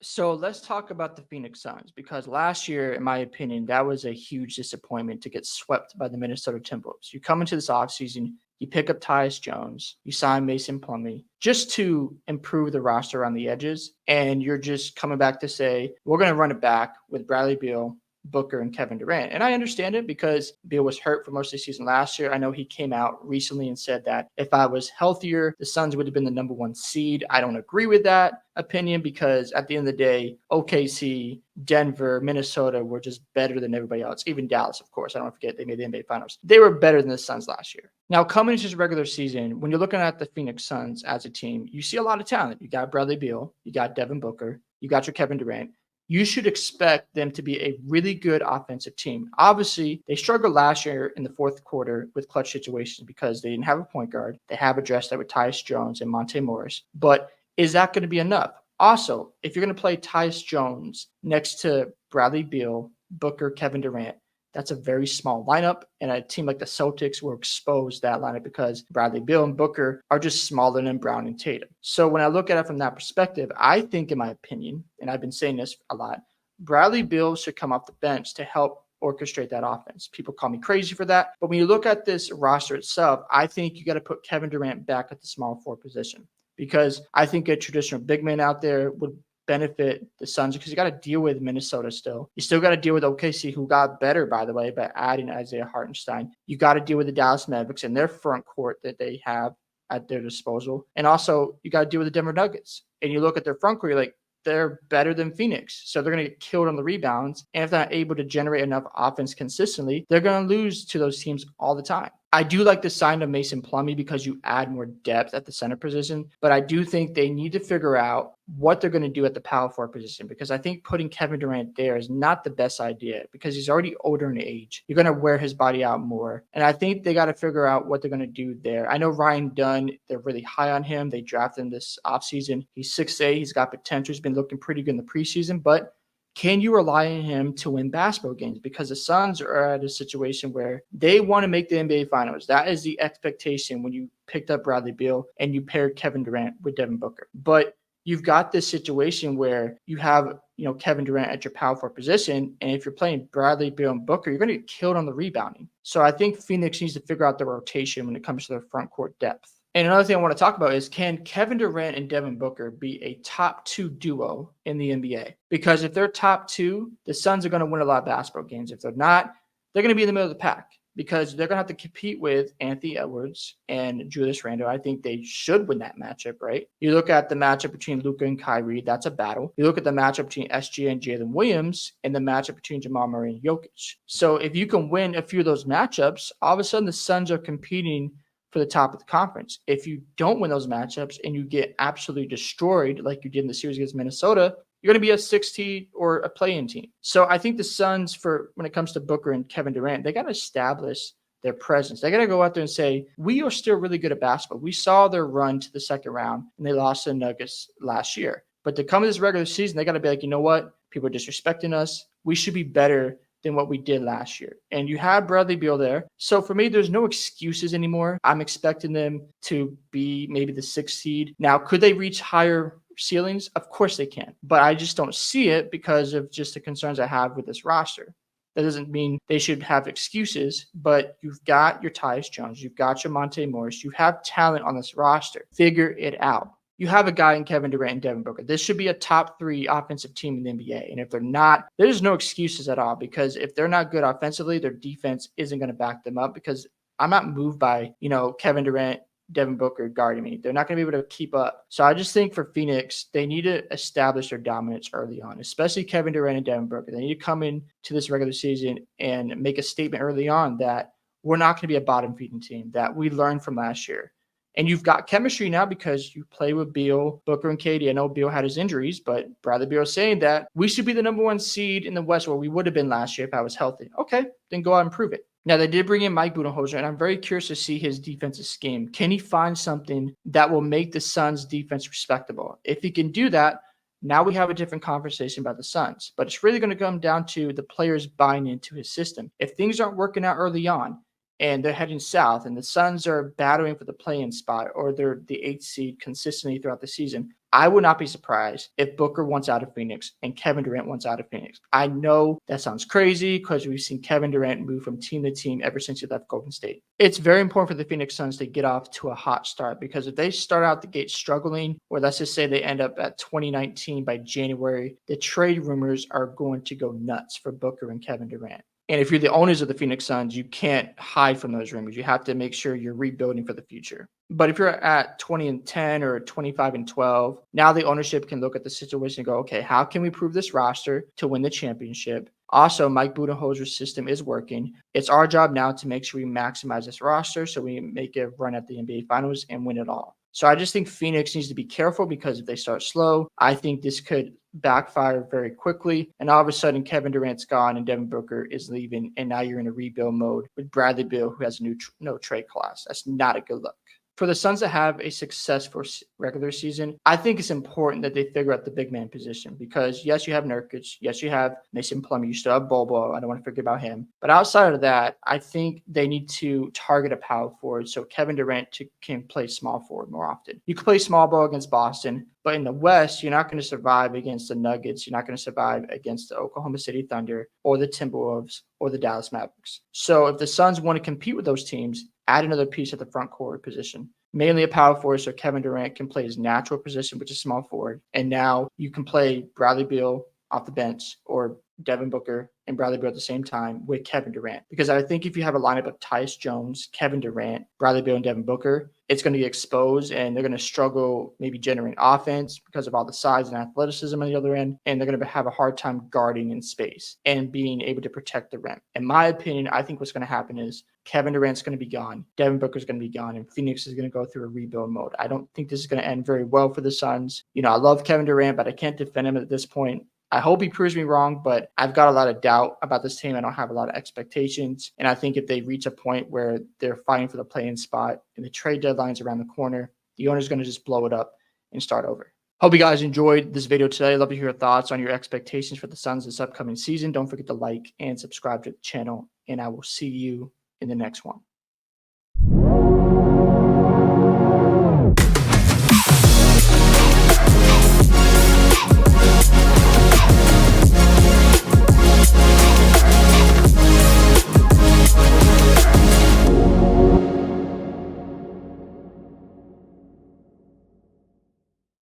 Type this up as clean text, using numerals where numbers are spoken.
So let's talk about the Phoenix Suns because last year, in my opinion, that was a huge disappointment to get swept by the Minnesota Timberwolves. You come into this offseason, you pick up Tyus Jones, you sign Mason Plumlee just to improve the roster on the edges, and you're just coming back to say, we're going to run it back with Bradley Beal, Booker, and Kevin Durant. And I understand it because Beal was hurt for most of the season last year. I know he came out recently and said that if I was healthier, the Suns would have been the number one seed. I don't agree with that opinion because at the end of the day, OKC, Denver, Minnesota were just better than everybody else. Even Dallas, of course. I don't forget they made the NBA Finals. They were better than the Suns last year. Now, coming into the regular season, when you're looking at the Phoenix Suns as a team, you see a lot of talent. You got Bradley Beal, you got Devin Booker, you got your Kevin Durant. You should expect them to be a really good offensive team. Obviously, they struggled last year in the fourth quarter with clutch situations because they didn't have a point guard. They have addressed that with Tyus Jones and Monte Morris. But is that going to be enough? Also, if you're going to play Tyus Jones next to Bradley Beal, Booker, Kevin Durant, that's a very small lineup. And a team like the Celtics will expose that lineup because Bradley Beal and Booker are just smaller than Brown and Tatum. So when I look at it from that perspective, I think, in my opinion, and I've been saying this a lot, Bradley Beal should come off the bench to help orchestrate that offense. People call me crazy for that. But when you look at this roster itself, I think you got to put Kevin Durant back at the small forward position because I think a traditional big man out there would benefit the Suns because you got to deal with Minnesota still. You still got to deal with OKC, who got better, by the way, by adding Isaiah Hartenstein. You got to deal with the Dallas Mavericks and their front court that they have at their disposal. And also, you got to deal with the Denver Nuggets. And you look at their front court, you're like, they're better than Phoenix. So they're going to get killed on the rebounds. And if they're not able to generate enough offense consistently, they're going to lose to those teams all the time. I do like the sign of Mason Plumlee because you add more depth at the center position, but I do think they need to figure out what they're going to do at the power forward position because I think putting Kevin Durant there is not the best idea because he's already older in age. You're going to wear his body out more. And I think they got to figure out what they're going to do there. I know Ryan Dunn, they're really high on him. They drafted him this offseason. He's 6'8". He's got potential. He's been looking pretty good in the preseason, but can you rely on him to win basketball games? Because the Suns are at a situation where they want to make the NBA Finals. That is the expectation when you picked up Bradley Beal and you paired Kevin Durant with Devin Booker. But you've got this situation where you have, Kevin Durant at your power forward position, and if you're playing Bradley Beal and Booker, you're going to get killed on the rebounding. So I think Phoenix needs to figure out the rotation when it comes to their front court depth. And another thing I want to talk about is, can Kevin Durant and Devin Booker be a top two duo in the NBA? Because if they're top two, the Suns are going to win a lot of basketball games. If they're not, they're going to be in the middle of the pack because they're going to have to compete with Anthony Edwards and Julius Randle. I think they should win that matchup, right? You look at the matchup between Luka and Kyrie, that's a battle. You look at the matchup between SGA and Jalen Williams and the matchup between Jamal Murray and Jokic. So if you can win a few of those matchups, all of a sudden the Suns are competing for the top of the conference. If you don't win those matchups and you get absolutely destroyed like you did in the series against Minnesota, you're going to be a 6 or a play-in team. So I think the Suns, for when it comes to Booker and Kevin Durant, they got to establish their presence. They got to go out there and say, we are still really good at basketball. We saw their run to the second round and they lost to the Nuggets last year. But to come to this regular season, they got to be like, you know what? People are disrespecting us. We should be better than what we did last year. And you have Bradley Beal there. So for me, there's no excuses anymore. I'm expecting them to be maybe the 6th seed. Now, could they reach higher ceilings? Of course they can. But I just don't see it because of just the concerns I have with this roster. That doesn't mean they should have excuses, but you've got your Tyus Jones, you've got your Monte Morris, you have talent on this roster. Figure it out. You have a guy in Kevin Durant and Devin Booker. This should be a top 3 offensive team in the NBA. And if they're not, there's no excuses at all because if they're not good offensively, their defense isn't going to back them up because I'm not moved by, Kevin Durant, Devin Booker guarding me. They're not going to be able to keep up. So I just think for Phoenix, they need to establish their dominance early on, especially Kevin Durant and Devin Booker. They need to come into this regular season and make a statement early on that we're not going to be a bottom feeding team, that we learned from last year. And you've got chemistry now because you play with Beal, Booker, and KD. I know Beal had his injuries, but Bradley Beal is saying that we should be the number 1 seed in the West, where we would have been last year if I was healthy. Okay, then go out and prove it. Now, they did bring in Mike Budenholzer, and I'm very curious to see his defensive scheme. Can he find something that will make the Suns' defense respectable? If he can do that, now we have a different conversation about the Suns. But it's really going to come down to the players buying into his system. If things aren't working out early on, and they're heading south, and the Suns are battling for the play-in spot, or they're the 8th seed consistently throughout the season, I would not be surprised if Booker wants out of Phoenix and Kevin Durant wants out of Phoenix. I know that sounds crazy because we've seen Kevin Durant move from team to team ever since he left Golden State. It's very important for the Phoenix Suns to get off to a hot start, because if they start out the gate struggling, or let's just say they end up at 2019 by January, the trade rumors are going to go nuts for Booker and Kevin Durant. And if you're the owners of the Phoenix Suns, you can't hide from those rumors. You have to make sure you're rebuilding for the future. But if you're at 20-10 or 25-12, now the ownership can look at the situation and go, okay, how can we improve this roster to win the championship? Also, Mike Budenholzer's system is working. It's our job now to make sure we maximize this roster so we make a run at the NBA Finals and win it all. So I just think Phoenix needs to be careful, because if they start slow, I think this could backfire very quickly. And all of a sudden, Kevin Durant's gone and Devin Booker is leaving. And now you're in a rebuild mode with Bradley Beal, who has a no trade clause. That's not a good look. For the Suns to have a successful regular season, I think it's important that they figure out the big man position, because yes, you have Nurkic, yes, you have Mason Plumlee, you still have Bobo. I don't want to forget about him. But outside of that, I think they need to target a power forward so Kevin Durant can play small forward more often. You can play small ball against Boston, but in the West, you're not going to survive against the Nuggets. You're not going to survive against the Oklahoma City Thunder or the Timberwolves or the Dallas Mavericks. So if the Suns want to compete with those teams, add another piece at the front court position, mainly a power forward, so Kevin Durant can play his natural position, which is small forward. And now you can play Bradley Beal off the bench, or Devin Booker and Bradley Beal at the same time with Kevin Durant. Because I think if you have a lineup of Tyus Jones, Kevin Durant, Bradley Beal, and Devin Booker, it's going to get exposed, and they're going to struggle maybe generating offense because of all the size and athleticism on the other end, and they're going to have a hard time guarding in space and being able to protect the rim. In my opinion, I think what's going to happen is Kevin Durant's going to be gone, Devin Booker's going to be gone, and Phoenix is going to go through a rebuild mode. I don't think this is going to end very well for the Suns. I love Kevin Durant, but I can't defend him at this point. I hope he proves me wrong, but I've got a lot of doubt about this team. I don't have a lot of expectations. And I think if they reach a point where they're fighting for the play-in spot and the trade deadline's around the corner, the owner's going to just blow it up and start over. Hope you guys enjoyed this video today. I'd love to hear your thoughts on your expectations for the Suns this upcoming season. Don't forget to like and subscribe to the channel, and I will see you in the next one.